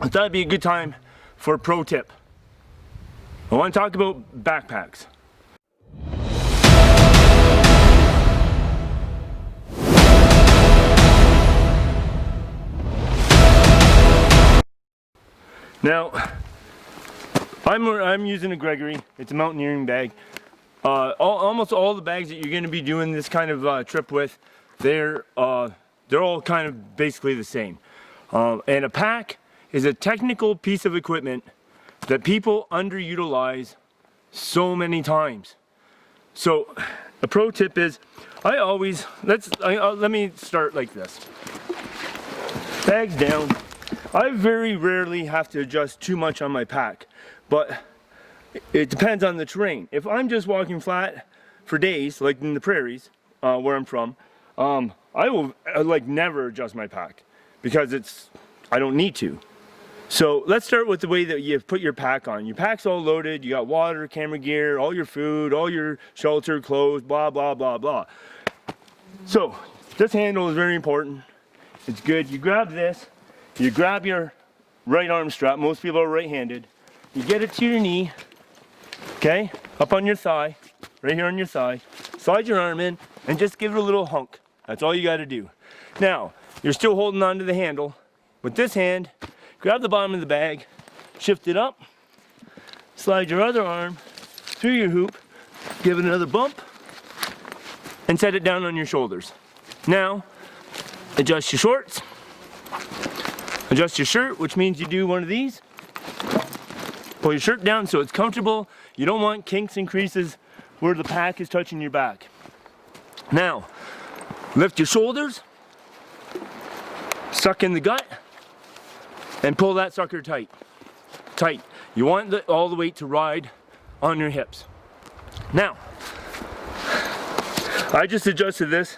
I thought it'd be a good time for a pro tip. I want to talk about backpacks. Now, I'm using a Gregory. It's a mountaineering bag. Almost all the bags that you're going to be doing this kind of trip with, they're all kind of basically the same. And a pack is a technical piece of equipment that people underutilize so many times. So a pro tip is, let me start like this. Bags down. I very rarely have to adjust too much on my pack, but it depends on the terrain. If I'm just walking flat for days, like in the prairies, where I'm from, I will never adjust my pack because I don't need to. So let's start with the way that you put your pack on. Your pack's all loaded, you got water, camera gear, all your food, all your shelter, clothes, blah, blah, blah, blah. So this handle is very important. It's good. You grab this, you grab your right arm strap. Most people are right-handed. You get it to your knee, okay, up on your thigh, right here on your thigh. Slide your arm in and just give it a little hunk. That's all you got to do. Now, you're still holding on to the handle. With this hand, grab the bottom of the bag, shift it up, slide your other arm through your hoop, give it another bump, and set it down on your shoulders. Now, adjust your shorts, adjust your shirt, which means you do one of these. Pull your shirt down so it's comfortable. You don't want kinks and creases where the pack is touching your back. Now, lift your shoulders, suck in the gut, and pull that sucker tight. Tight. You want all the weight to ride on your hips. Now, I just adjusted this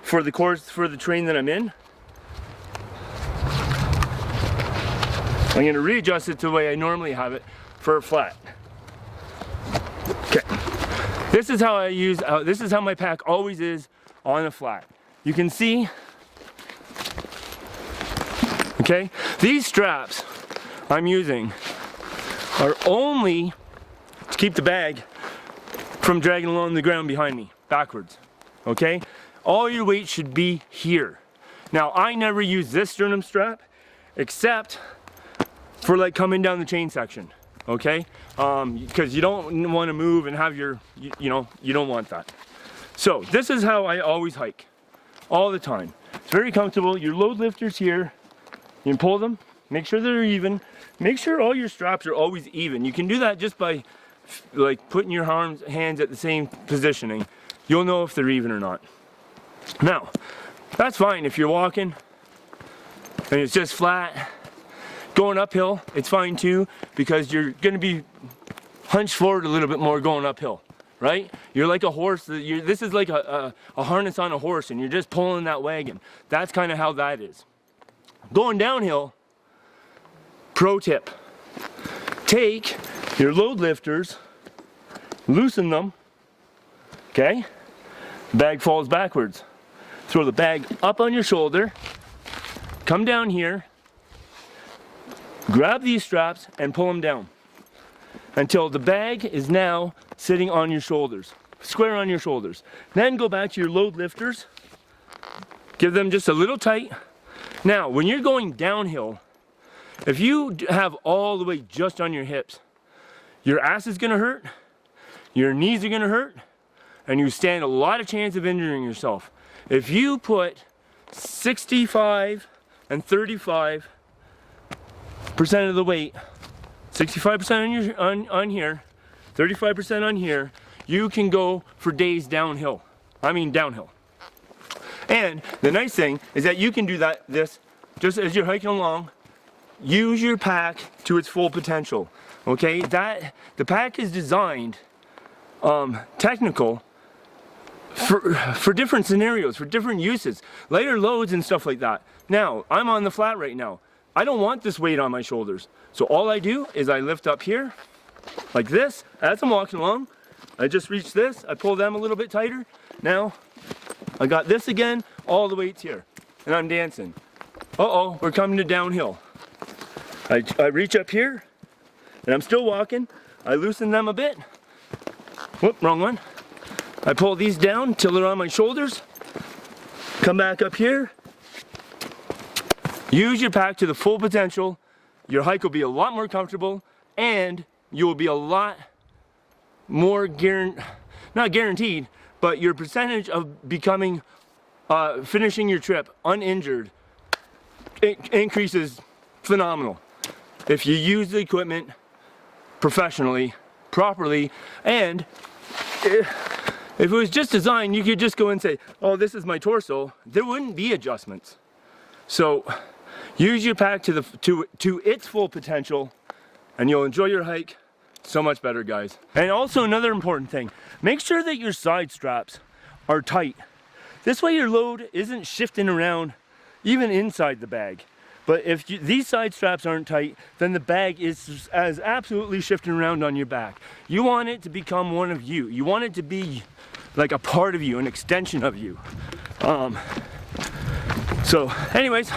for the course, for the terrain that I'm in. I'm going to readjust it to the way I normally have it for a flat. Okay. This is how this is how my pack always is on a flat. You can see, okay, these straps I'm using are only to keep the bag from dragging along the ground behind me, backwards, okay? All your weight should be here. Now, I never use this sternum strap except for like coming down the chain section, okay? Because you don't want to move and have your, you don't want that. So this is how I always hike, all the time. It's very comfortable. Your load lifters here, you can pull them, make sure they're even. Make sure all your straps are always even. You can do that just by like putting your hands at the same positioning. You'll know if they're even or not. Now, that's fine if you're walking and it's just flat. Going uphill, it's fine too, because you're gonna be hunched forward a little bit more going uphill, right? You're like a horse. This is like a harness on a horse, and you're just pulling that wagon. That's kind of how that is. Going downhill, pro tip. Take your load lifters, loosen them, okay? The bag falls backwards. Throw the bag up on your shoulder, come down here, grab these straps and pull them down until the bag is now sitting on your shoulders, square on your shoulders. Then go back to your load lifters, give them just a little tight. Now, when you're going downhill, if you have all the weight just on your hips, your ass is gonna hurt, your knees are gonna hurt, and you stand a lot of chance of injuring yourself. If you put 65 and 35% of the weight, 65% on here, 35% on here, you can go for days downhill. I mean downhill. And the nice thing is that you can do this just as you're hiking along. Use your pack to its full potential. Okay, the pack is designed technical for different scenarios, for different uses, lighter loads and stuff like that. Now, I'm on the flat right now. I don't want this weight on my shoulders. So all I do is I lift up here like this as I'm walking along. I just reach this, I pull them a little bit tighter. Now, I got this again, all the weight's here, and I'm dancing. Uh-oh, we're coming to downhill. I reach up here, and I'm still walking. I loosen them a bit. Whoop, wrong one. I pull these down till they're on my shoulders. Come back up here. Use your pack to the full potential. Your hike will be a lot more comfortable, and you will be a lot more not guaranteed, but your percentage of becoming, finishing your trip uninjured, it increases phenomenal. If you use the equipment professionally, properly, and if it was just designed, you could just go and say, oh, this is my torso. There wouldn't be adjustments. So use your pack to its full potential, and you'll enjoy your hike so much better, guys. And also another important thing, make sure that your side straps are tight. This way your load isn't shifting around even inside the bag. But if these side straps aren't tight, then the bag is absolutely shifting around on your back. You want it to become one of you. You want it to be like a part of you, an extension of you. So anyways,